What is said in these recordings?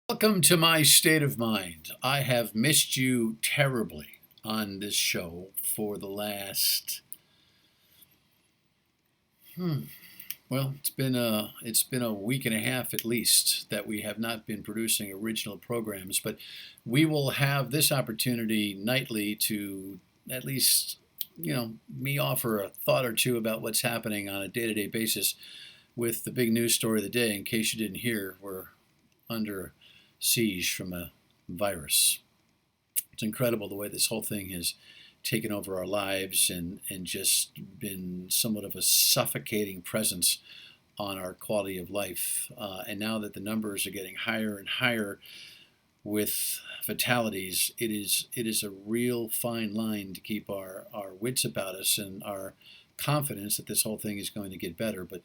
Welcome to my state of mind. I have missed you terribly on this show for the last hmm, it's been a week and a half at least that we have not been producing original programs, but we will have this opportunity nightly to at least me offer a thought or two about what's happening on a day-to-day basis with the big news story of the day. In case you didn't hear, we're under siege from a virus. It's incredible the way this whole thing has taken over our lives and just been somewhat of a suffocating presence on our quality of life. And now that the numbers are getting higher and higher with fatalities, it is a real fine line to keep our wits about us and our confidence that this whole thing is going to get better. But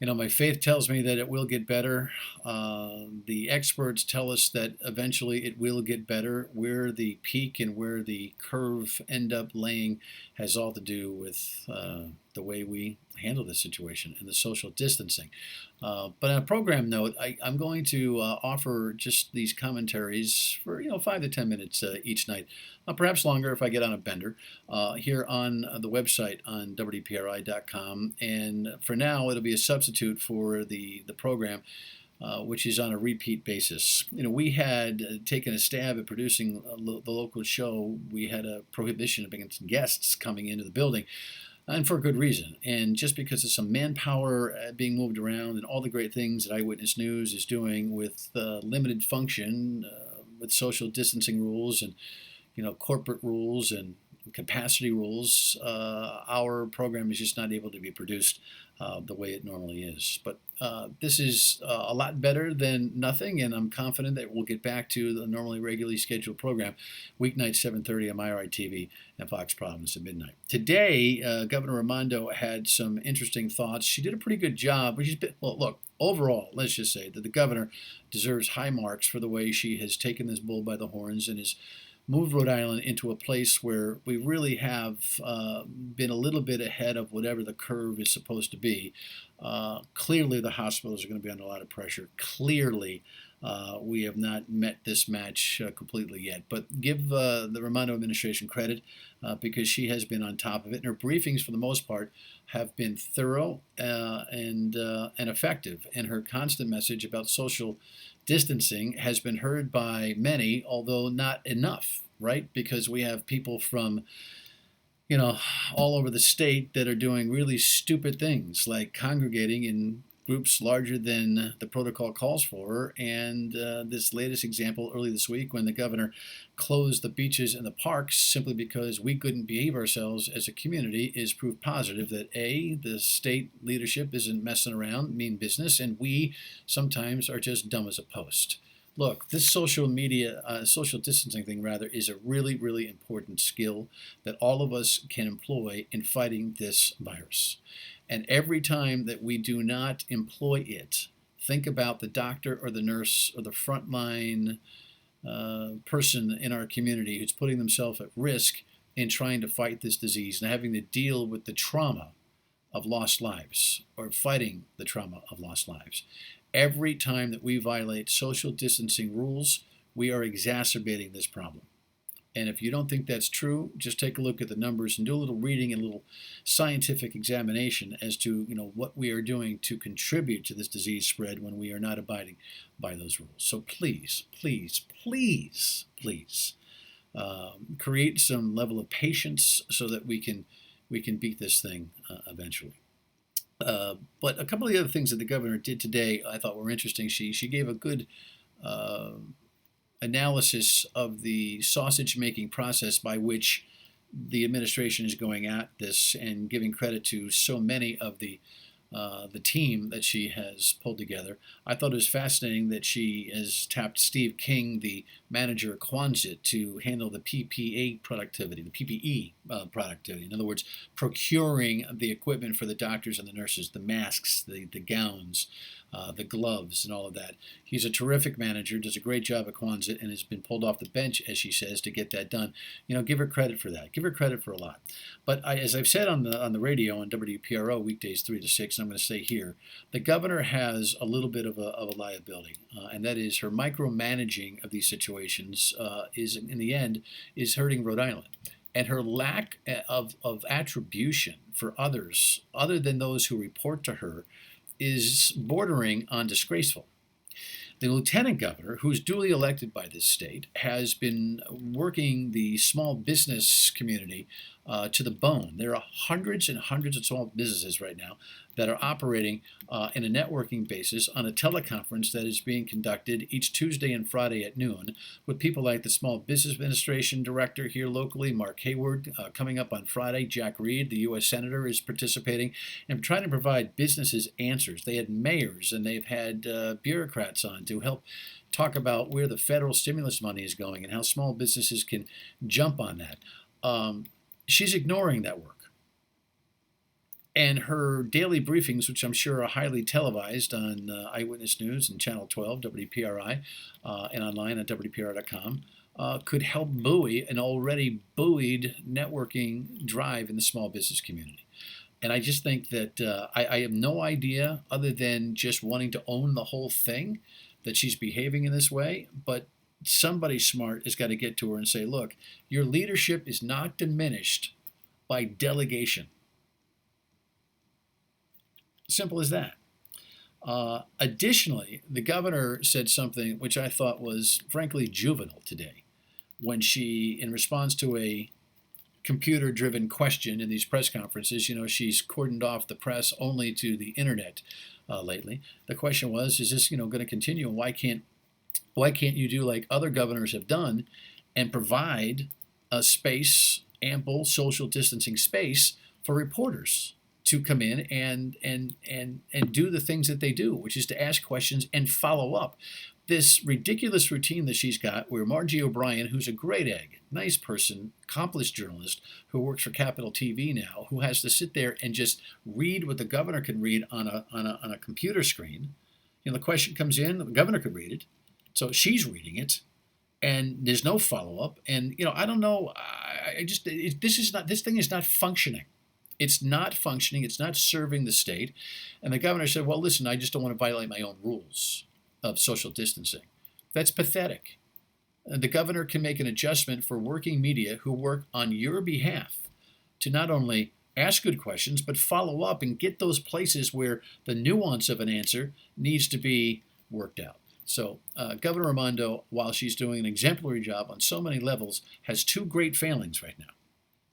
my faith tells me that it will get better. The experts tell us that eventually it will get better. Where the peak and where the curve end up laying has all to do with the way we handle this situation and the social distancing. But on a program note, I'm going to offer just these commentaries for 5 to 10 minutes each night, perhaps longer if I get on a bender, here on the website on WPRI.com. And for now, it'll be a substitute for the program. Which is on a repeat basis. We had taken a stab at producing the local show. We had a prohibition against guests coming into the building, and for good reason. And just because of some manpower being moved around and all the great things that Eyewitness News is doing with limited function, with social distancing rules and corporate rules and capacity rules, our program is just not able to be produced the way it normally is. But this is a lot better than nothing, and I'm confident that we'll get back to the normally regularly scheduled program, weeknight 7:30 on MyRI and Fox Providence at midnight. Today, Governor Raimondo had some interesting thoughts. She did a pretty good job. Well, look, overall, let's just say that the governor deserves high marks for the way she has taken this bull by the horns and is moved Rhode Island into a place where we really have been a little bit ahead of whatever the curve is supposed to be. Clearly, the hospitals are going to be under a lot of pressure. Clearly, we have not met this match completely yet. But give the Raimondo administration credit because she has been on top of it. And her briefings, for the most part, have been thorough and effective. And her constant message about social distancing has been heard by many, although not enough, right? Because we have people from all over the state that are doing really stupid things like congregating in groups larger than the protocol calls for. And this latest example early this week when the governor closed the beaches and the parks simply because we couldn't behave ourselves as a community is proof positive that the state leadership isn't messing around, mean business, and we sometimes are just dumb as a post. Look, this social distancing thing rather, is a really, really important skill that all of us can employ in fighting this virus. And every time that we do not employ it, think about the doctor or the nurse or the frontline person in our community who's putting themselves at risk in trying to fight this disease and having to deal with the trauma of lost lives or fighting the trauma of lost lives. Every time that we violate social distancing rules, we are exacerbating this problem. And if you don't think that's true, just take a look at the numbers and do a little reading and a little scientific examination as to what we are doing to contribute to this disease spread when we are not abiding by those rules. So please, please, please, please create some level of patience so that we can beat this thing eventually. But a couple of the other things that the governor did today I thought were interesting. She gave a good analysis of the sausage making process by which the administration is going at this and giving credit to so many of the team that she has pulled together. I thought it was fascinating that she has tapped Steve King, the manager at Quonset, to handle the PPE productivity. In other words, procuring the equipment for the doctors and the nurses, the masks, the gowns, the gloves and all of that. He's a terrific manager, does a great job at Kwanzaa, and has been pulled off the bench, as she says, to get that done. Give her credit for that. Give her credit for a lot. But as I've said on the radio on WPRO weekdays 3 to 6, and I'm going to say here, the governor has a little bit of a liability, and that is her micromanaging of these situations is, in the end, is hurting Rhode Island. And her lack of attribution for others, other than those who report to her, is bordering on disgraceful. The lieutenant governor, who's duly elected by this state, has been working the small business community to the bone. There are hundreds and hundreds of small businesses right now that are operating in a networking basis on a teleconference that is being conducted each Tuesday and Friday at noon with people like the Small Business Administration Director here locally, Mark Hayward, coming up on Friday. Jack Reed, the U.S. Senator, is participating and trying to provide businesses answers. They had mayors and they've had bureaucrats on to help talk about where the federal stimulus money is going and how small businesses can jump on that. She's ignoring that work. And her daily briefings, which I'm sure are highly televised on Eyewitness News and Channel 12, WPRI, and online at WPR.com, could help buoy an already buoyed networking drive in the small business community. And I just think that I have no idea, other than just wanting to own the whole thing, that she's behaving in this way. But somebody smart has got to get to her and say, look, your leadership is not diminished by delegation. Simple as that. Additionally, the governor said something which I thought was frankly juvenile today when she, in response to a computer-driven question in these press conferences, she's cordoned off the press only to the internet lately. The question was, is this going to continue? And why can't you do like other governors have done and provide a space, ample social distancing space for reporters to come in and do the things that they do, which is to ask questions and follow up. This ridiculous routine that she's got where Margie O'Brien, who's a great egg, nice person, accomplished journalist who works for Capitol TV now, who has to sit there and just read what the governor can read on a computer screen. The question comes in, the governor could read it, so she's reading it, and there's no follow-up. And, I don't know, this thing is not functioning. It's not functioning. It's not serving the state. And the governor said, well, listen, I just don't want to violate my own rules of social distancing. That's pathetic. The governor can make an adjustment for working media who work on your behalf to not only ask good questions, but follow up and get those places where the nuance of an answer needs to be worked out. So Governor Raimondo, while she's doing an exemplary job on so many levels, has two great failings right now.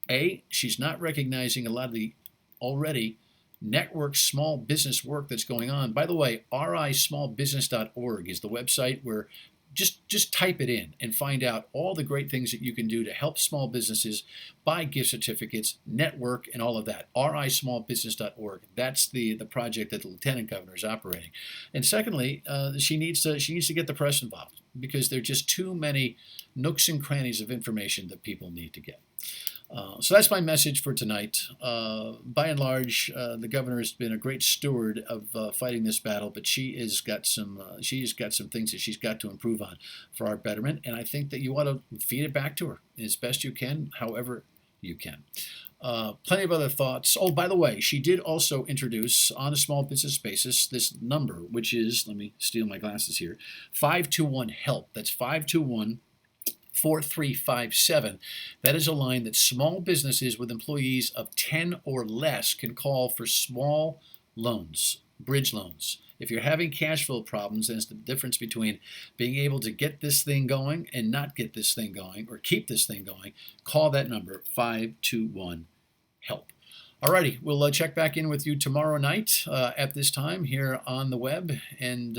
A, she's not recognizing a lot of the already network small business work that's going on. By the way, rismallbusiness.org is the website where just type it in and find out all the great things that you can do to help small businesses buy gift certificates, network, and all of that. rismallbusiness.org. That's the project that the lieutenant governor is operating. And secondly, she needs to get the press involved because there are just too many nooks and crannies of information that people need to get. So that's my message for tonight. By and large, the governor has been a great steward of fighting this battle, but she has got some things that she's got to improve on for our betterment, and I think that you ought to feed it back to her as best you can, however you can. Plenty of other thoughts. Oh, by the way, she did also introduce on a small business basis this number, which is, let me steal my glasses here, 521-HELP. That's 521 4357. That is a line that small businesses with employees of 10 or less can call for small loans, bridge loans. If you're having cash flow problems, then it's the difference between being able to get this thing going and not get this thing going or keep this thing going. Call that number, 521-HELP. Alrighty, we'll check back in with you tomorrow night at this time here on the web, and